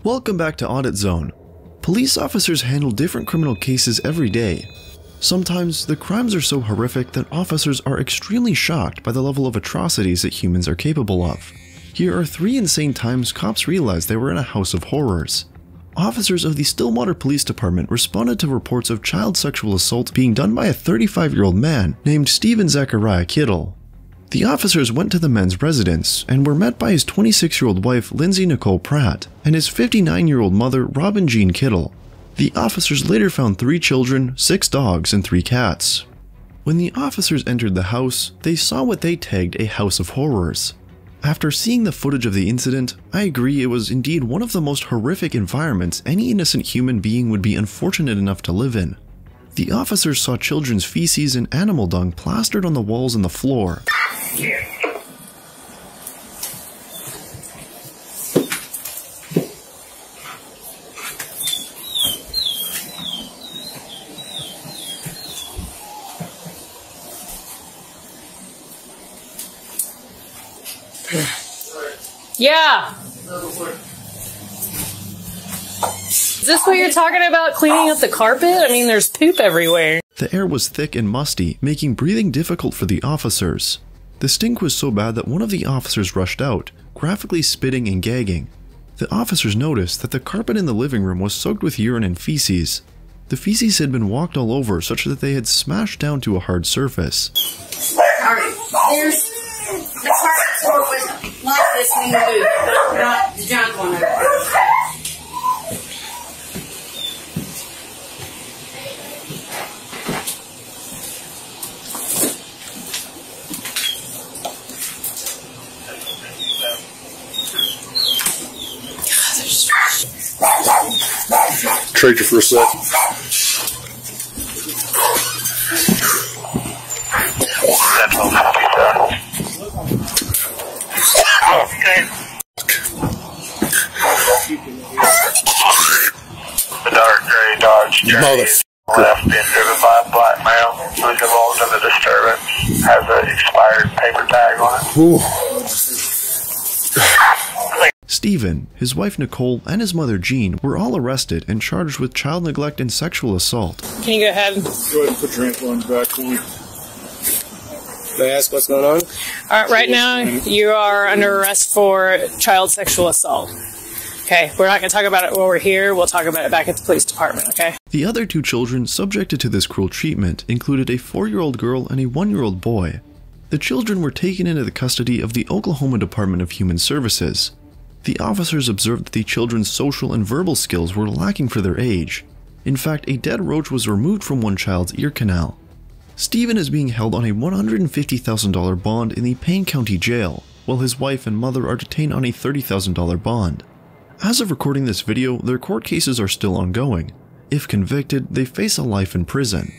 Welcome back to Audit Zone. Police officers handle different criminal cases every day. Sometimes, the crimes are so horrific that officers are extremely shocked by the level of atrocities that humans are capable of. Here are 3 insane times cops realized they were in a house of horrors. Officers of the Stillwater Police Department responded to reports of child sexual assault being done by a 35-year-old man named Stephen Zachariah Kittle. The officers went to the man's residence and were met by his 26-year-old wife Lindsay Nicole Pratt and his 59-year-old mother Robin Jean Kittle. The officers later found 3 children, 6 dogs, and 3 cats. When the officers entered the house, they saw what they tagged a house of horrors. After seeing the footage of the incident, I agree it was indeed one of the most horrific environments any innocent human being would be unfortunate enough to live in. The officers saw children's feces and animal dung plastered on the walls and the floor. Yeah. Is this what you're talking about, cleaning up the carpet? I mean, there's poop everywhere. The air was thick and musty, making breathing difficult for the officers. The stink was so bad that one of the officers rushed out, graphically spitting and gagging. The officers noticed that the carpet in the living room was soaked with urine and feces. The feces had been walked all over such that they had smashed down to a hard surface. Alright, there's the carpet floor was like this in the booth, not the junk one over there. Trade you for a sec. The dark gray Dodge Journey left being driven by a black male who's involved in the disturbance. Has an expired paper tag on it. Ooh. Stephen, his wife Nicole, and his mother Jean were all arrested and charged with child neglect and sexual assault. Can you go ahead? Go ahead and put your ankle on the back one. May I ask what's going on? Alright, right now you are under arrest for child sexual assault. Okay, we're not going to talk about it while we're here. We'll talk about it back at the police department, okay? The other 2 children subjected to this cruel treatment included a 4-year-old girl and a 1-year-old boy. The children were taken into the custody of the Oklahoma Department of Human Services. The officers observed that the children's social and verbal skills were lacking for their age. In fact, a dead roach was removed from one child's ear canal. Stephen is being held on a $150,000 bond in the Payne County Jail, while his wife and mother are detained on a $30,000 bond. As of recording this video, their court cases are still ongoing. If convicted, they face a life in prison.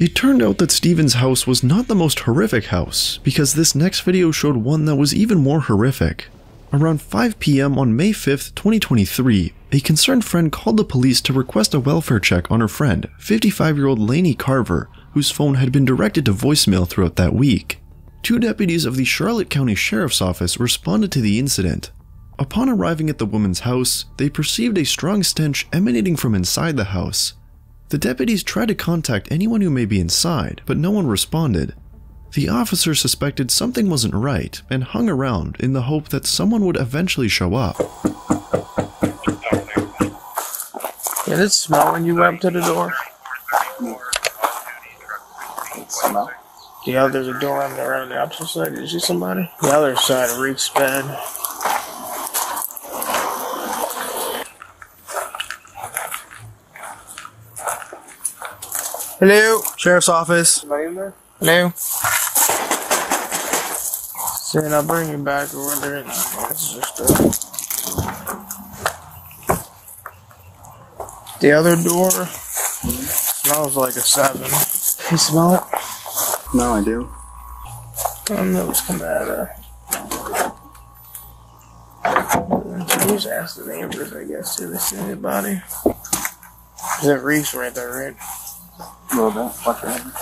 It turned out that Stephen's house was not the most horrific house, because this next video showed one that was even more horrific. Around 5 p.m. on May 5th, 2023, a concerned friend called the police to request a welfare check on her friend, 55-year-old Lainey Carver, whose phone had been directed to voicemail throughout that week. 2 deputies of the Charlotte County Sheriff's Office responded to the incident. Upon arriving at the woman's house, they perceived a strong stench emanating from inside the house. The deputies tried to contact anyone who may be inside, but no one responded. The officers suspected something wasn't right and hung around in the hope that someone would eventually show up. Did it smell when you went to the door? It smell. Yeah, there's a door on the opposite side. Did you see somebody? The other side reeks bad. Hello? Sheriff's office. Somebody in there? Hello? Saying I'll bring you back over there. It's just the other door smells like a 7. You smell it? No, I do. I don't know what's coming out of there. Just ask the neighbors, I guess, if they see anybody. There's reeks right there, right? A little bit. Watch your head.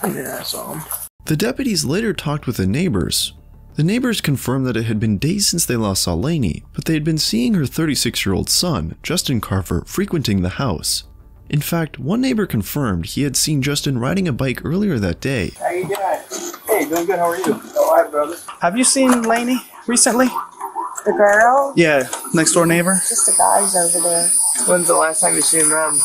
Yeah, I saw him. The deputies later talked with the neighbors. The neighbors confirmed that it had been days since they last saw Lainey, but they had been seeing her 36-year-old son, Justin Carver, frequenting the house. In fact, one neighbor confirmed he had seen Justin riding a bike earlier that day. How you doing? Hey, doing good. How are you? All right, brother. Have you seen Lainey recently? The girl? Yeah, next door neighbor. Just the guys over there. When's the last time you seen them?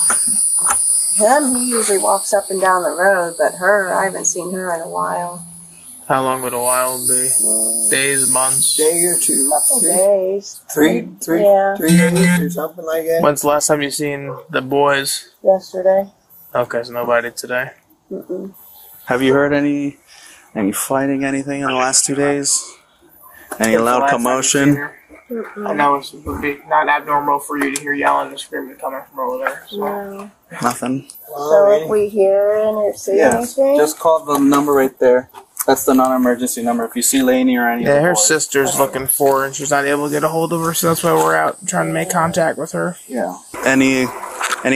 Him, he usually walks up and down the road, but her, I haven't seen her in a while. How long would a while be? Days, months? Day or two. Couple days. Three days or something like that. When's the last time you seen the boys? Yesterday. Okay, so nobody today. Mm-mm. Have you heard any fighting, anything in the last 2 days? Any loud commotion? I know it would be not abnormal for you to hear yelling and screaming coming from over there. So. No. Nothing. So if we hear or see anything? Just call the number right there. That's the non-emergency number. If you see Lainey or any Yeah, of the her boys. sister's looking for her and she's not able to get a hold of her, so that's why we're out trying to make contact with her. Yeah. Any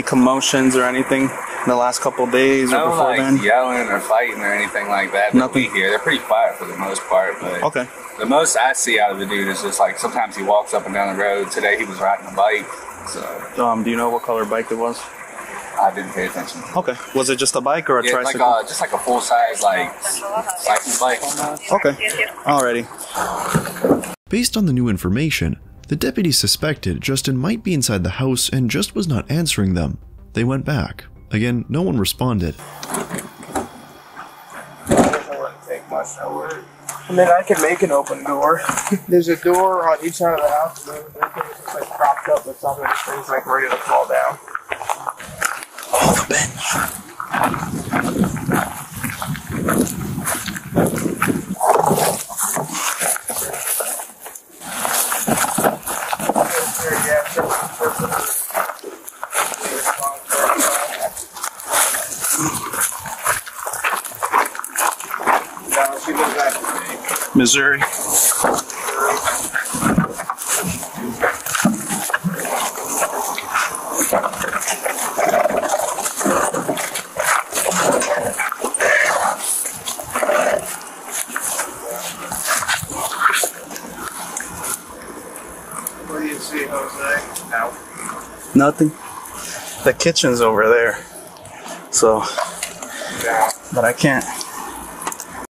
commotions or anything in the last couple of days or before then? No, yelling or fighting or anything like that. Nothing here. They're pretty quiet for the most part, but okay. The most I see out of the dude is just like sometimes he walks up and down the road. Today he was riding a bike. So. Do you know what color bike it was? I didn't pay attention. Okay. Was it just a bike or a tricycle? Just like a full size license bike. Okay. Alrighty. Based on the new information, the deputies suspected Justin might be inside the house and just was not answering them. They went back. Again, no one responded. I mean, I can make an open door. There's a door on each side of the house, and everything's just like propped up with something. This thing's like ready to fall down. Oh, the bench. Missouri. What do you see, Jose? No. Nothing. The kitchen's over there. So, but I can't.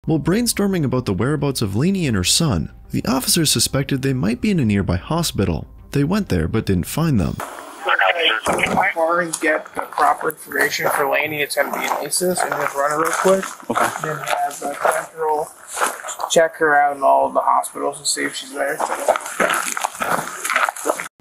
While brainstorming about the whereabouts of Lainey and her son, the officers suspected they might be in a nearby hospital. They went there but didn't find them. As far as get the proper information for Lainey, it's going to be an ACES and just run it real quick. Okay. Then have Central check her out in all of the hospitals and see if she's there.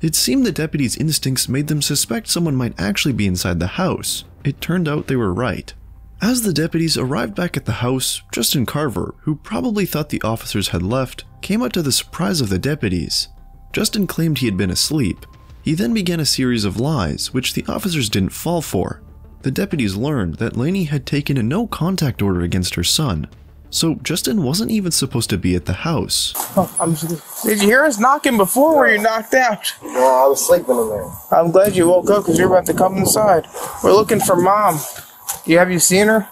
It seemed the deputies' instincts made them suspect someone might actually be inside the house. It turned out they were right. As the deputies arrived back at the house, Justin Carver, who probably thought the officers had left, came out to the surprise of the deputies. Justin claimed he had been asleep. He then began a series of lies, which the officers didn't fall for. The deputies learned that Lainey had taken a no-contact order against her son, so Justin wasn't even supposed to be at the house. Did you hear us knocking before or were you knocked out? No, I was sleeping in there. I'm glad you woke up because you're about to come inside. We're looking for Mom. Have you seen her?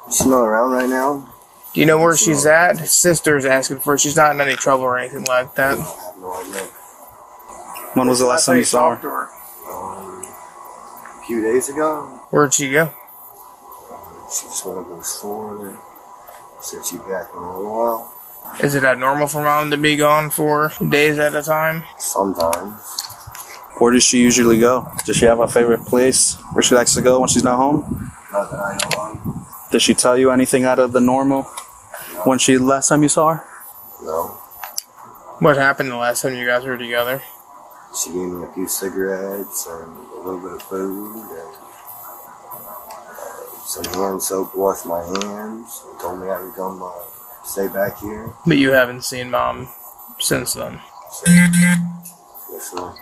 She's not around right now. Do you know where she's at? His sister's asking for her. She's not in any trouble or anything like that. I have no idea. When was the last time you saw her? A few days ago. Where'd she go? She just went up to the store and said she'd be back in a little while. Is it abnormal for Mom to be gone for days at a time? Sometimes. Where does she usually go? Does she have a favorite place where she likes to go when she's not home? Not that I know of. Does she tell you anything out of the normal when last time you saw her? No. What happened the last time you guys were together? She gave me a few cigarettes and a little bit of food and some hand soap to wash my hands. And told me I could come stay back here. But you haven't seen Mom since then? So, yes, sir.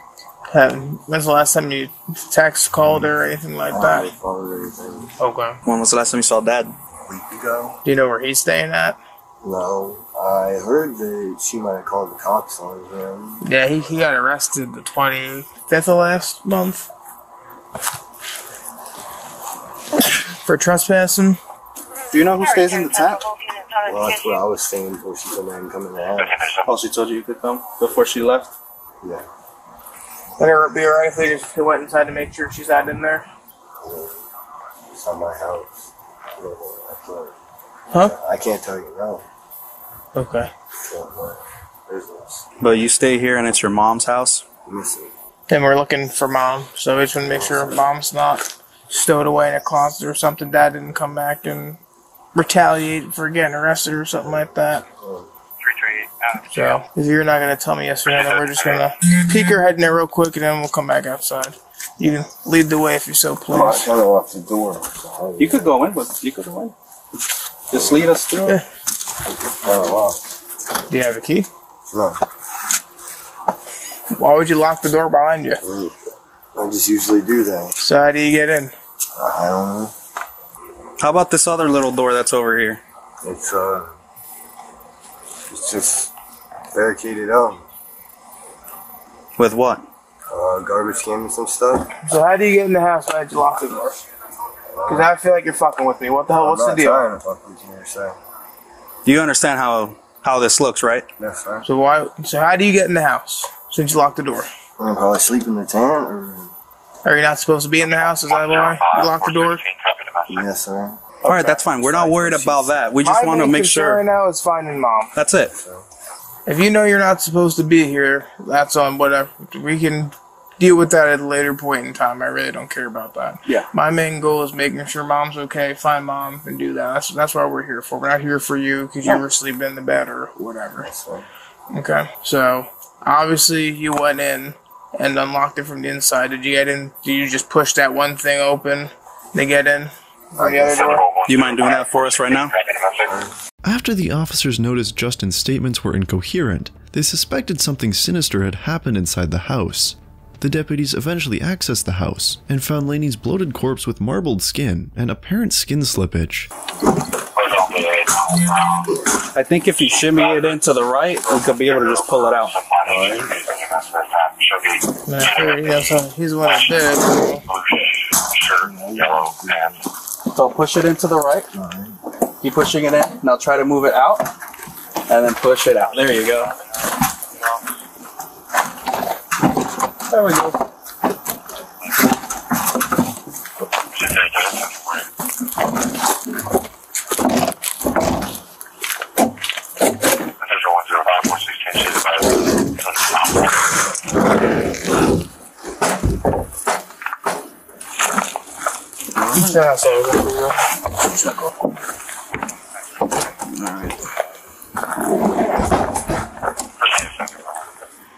When's the last time you text, called her, or anything like that? I followed everything. Okay. When was the last time you saw Dad? A week ago. Do you know where he's staying at? No. I heard that she might have called the cops on him. Yeah, he got arrested the 25th of last month. For trespassing. Do you know who stays in the tent? Well, that's what I was saying before she told me I can come in the house. Oh, she told you could come before she left? Yeah. Would it be alright if they just went inside to make sure she's not in there? It's not my house. Huh? I can't tell you no. Okay. Business. But you stay here and it's your mom's house? Listen. And we're looking for mom, so we just want to make sure mom's not stowed away in a closet or something. Dad didn't come back and retaliate for getting arrested or something like that. So, if you're not going to tell me yes or no, then we're just going to peek our head in there real quick and then we'll come back outside. You can lead the way if you're so pleased. I'm trying to lock the door. You could go in, but you could go in. Just lead us through. Yeah. Oh, Do you have a key? wow. No. Why would you lock the door behind you? I just usually do that. So how do you get in? I don't know. How about this other little door that's over here? It's just barricaded up. With what? Garbage cans and stuff. So how do you get in the house? Why did you lock the door? Because I feel like you're fucking with me. What the hell? What's the deal? I'm not trying to fuck with you, so. You understand how this looks, right? Yes, sir. So why? So how do you get in the house since you locked the door? I'm probably sleep in the tent, or... Are you not supposed to be in the house? Is that why you locked the door? Yes, sir. All right, that's fine. We're not worried about that. We just want to make sure. Right now is finding mom. That's it. If you know you're not supposed to be here, that's on whatever. We can deal with that at a later point in time. I really don't care about that. Yeah. My main goal is making sure mom's okay, find mom, and do that. That's what we're here for. We're not here for you because you were sleeping in the bed or whatever. Okay. So obviously you went in and unlocked it from the inside. Did you get in? Did you just push that one thing open to get in from the other door? Do you mind doing that for us right now? After the officers noticed Justin's statements were incoherent, they suspected something sinister had happened inside the house. The deputies eventually accessed the house and found Laney's bloated corpse with marbled skin and apparent skin slippage. I think if you shimmy it into the right, we could be able to just pull it out. He's the one that did. So push it into the right. Keep pushing it in. Now try to move it out. And then push it out. There you go. There we go.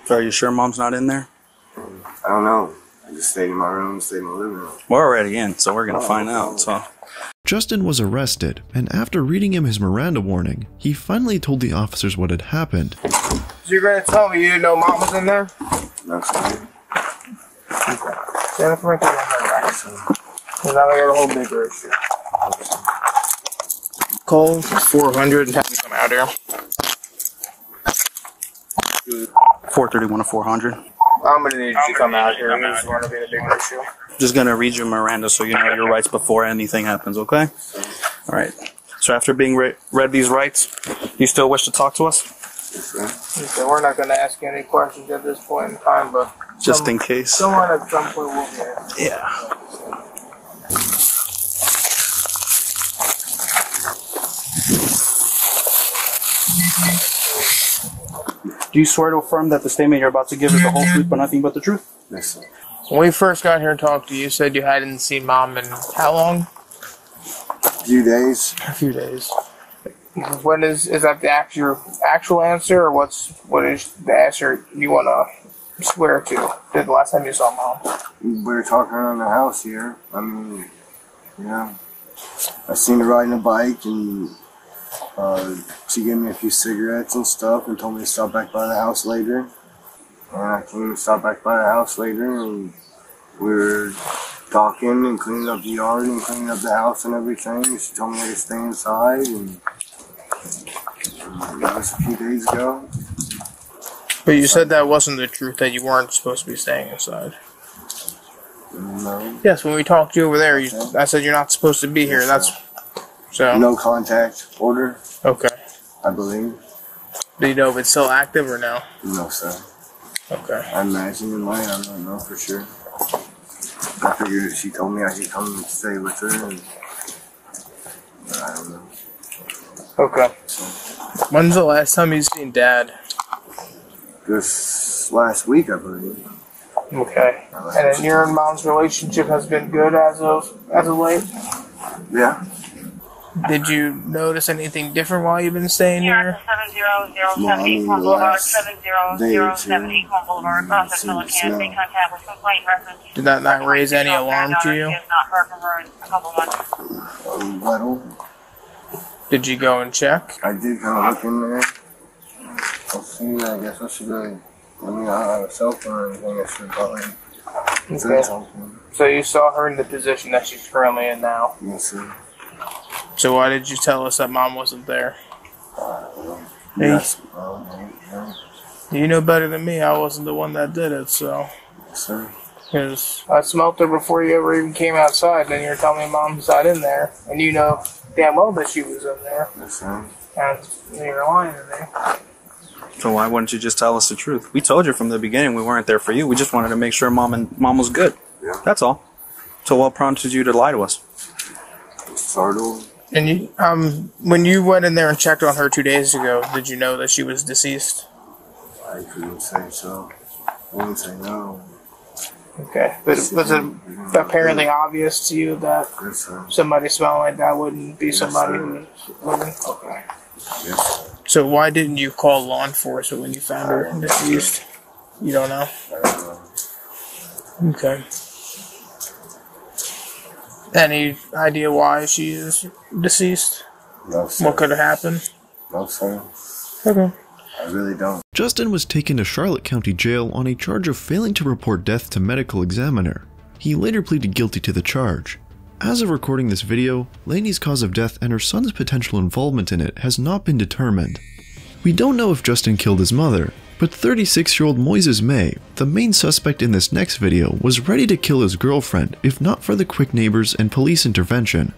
So are you sure mom's not in there? I don't know. I just stayed in my room, stayed in my living room. We're already in, so we're going to find out. So Justin was arrested, and after reading him his Miranda warning, he finally told the officers what had happened. So you're going to tell me you didn't know mom was in there? No, sir. Jennifer, I think I'm back. Because now I got a whole bigger issue. Call 400 and have me come out here. 431 to 400. I'm going to need you to come out here. This is going to be a bigger issue. Just going to read you Miranda so you know your rights before anything happens, okay? All right. So after being read these rights, you still wish to talk to us? Okay, we're not going to ask you any questions at this point in time, but... Just in case. Someone at some point will be here. Yeah. Do you swear to affirm that the statement you're about to give is the whole truth but nothing but the truth? Yes, sir. When we first got here and talked to you, you said you hadn't seen mom in how long? A few days. A few days. When is that the actual answer, or what is the answer you want to swear to? The last time you saw mom? We were talking around the house here. I mean, yeah. I seen her riding a bike, and she gave me a few cigarettes and stuff and told me to stop back by the house later. And I came and stopped back by the house later, and we were talking and cleaning up the yard and cleaning up the house and everything. She told me I could stay inside, and that was a few days ago. But you said that wasn't the truth, that you weren't supposed to be staying inside. No. Yes, when we talked to you over there, I said you're not supposed to be here. So no contact order. Okay. I believe. Do you know if it's still active or no? No, sir. Okay. I imagine it might. I don't know for sure. I figured if she told me I should come and stay with her, and I don't know. Okay. So, when's the last time you've seen Dad? this last week, I believe. Okay. And then your and Mom's relationship has been good as of late? Yeah. Did you notice anything different while you've been staying here? 70070 Equal Boulevard, 70070 Equal Boulevard, across the Pelican, make contact with complaint reference. Did that not raise any alarm to you? Not heard from her in a couple months. A little. Did you go and check? I did kind of look in there. I'll see. I guess I should really. I mean, I don't have a cell phone or anything. I should probably say something. So you saw her in the position that she's currently in now? Yes, sir. So why did you tell us that Mom wasn't there? Yes. You know better than me. I wasn't the one that did it, so. Yes, sir. Because I smelt her before you ever even came outside, then you're telling me Mom's not in there, and you know damn well that she was in there. Yes, sir. And you're lying to me. So why wouldn't you just tell us the truth? We told you from the beginning we weren't there for you. We just wanted to make sure Mom was good. Yeah. That's all. So what prompted you to lie to us? Startled. And you, when you went in there and checked on her 2 days ago, did you know that she was deceased? I couldn't say so. I wouldn't say no. Okay. But was it apparently obvious to you that somebody smelling like that wouldn't be somebody who wouldn't? Okay. Yes. So why didn't you call law enforcement when you found her deceased? You don't know? I don't know. Okay. Any idea why she is deceased? No, sir. What could have happened? No, sir. Okay. I really don't. Justin was taken to Charlotte County Jail on a charge of failing to report death to medical examiner. He later pleaded guilty to the charge. As of recording this video, Lainey's cause of death and her son's potential involvement in it has not been determined. We don't know if Justin killed his mother, but 36-year-old Moises May, the main suspect in this next video, was ready to kill his girlfriend if not for the quick neighbors and police intervention.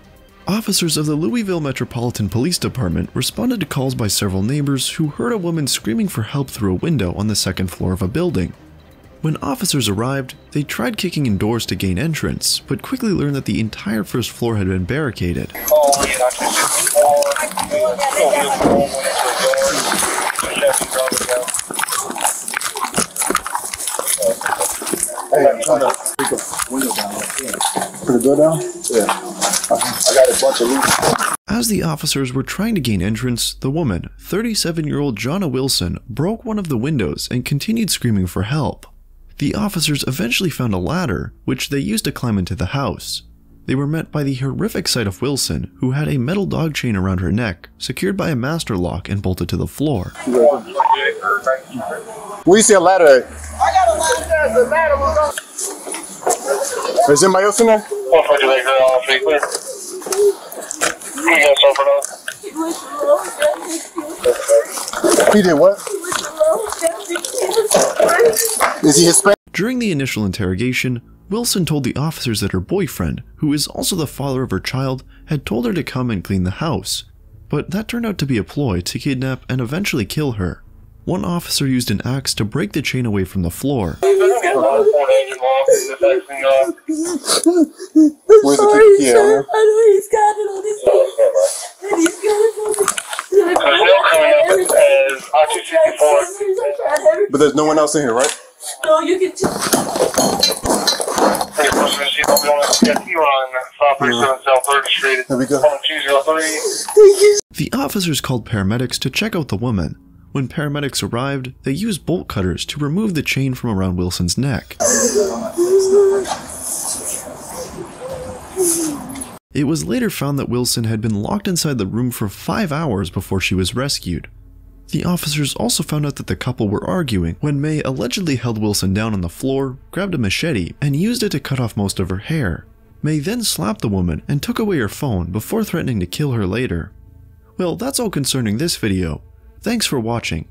Officers of the Louisville Metropolitan Police Department responded to calls by several neighbors who heard a woman screaming for help through a window on the second floor of a building. When officers arrived, they tried kicking in doors to gain entrance, but quickly learned that the entire first floor had been barricaded. Hey, trying to take a window down. Put the door down? Yeah. I got a bunch of loose. As the officers were trying to gain entrance, the woman, 37-year-old Jonna Wilson, broke one of the windows and continued screaming for help. The officers eventually found a ladder, which they used to climb into the house. They were met by the horrific sight of Wilson, who had a metal dog chain around her neck, secured by a master lock and bolted to the floor. Where you see a ladder at? I got a ladder there. The ladder was on. Is anybody else in there? He did what? Is he Hispanic? During the initial interrogation, Wilson told the officers that her boyfriend, who is also the father of her child, had told her to come and clean the house. But that turned out to be a ploy to kidnap and eventually kill her. One officer used an axe to break the chain away from the floor. Where's the key? Sir, I know he's got it on his head. And he's got it. But there's no one else in here, right? No, you can just... Here we go. The officers called paramedics to check out the woman. When paramedics arrived, they used bolt cutters to remove the chain from around Wilson's neck. It was later found that Wilson had been locked inside the room for 5 hours before she was rescued. The officers also found out that the couple were arguing when May allegedly held Wilson down on the floor, grabbed a machete, and used it to cut off most of her hair. May then slapped the woman and took away her phone before threatening to kill her later. Well, that's all concerning this video. Thanks for watching.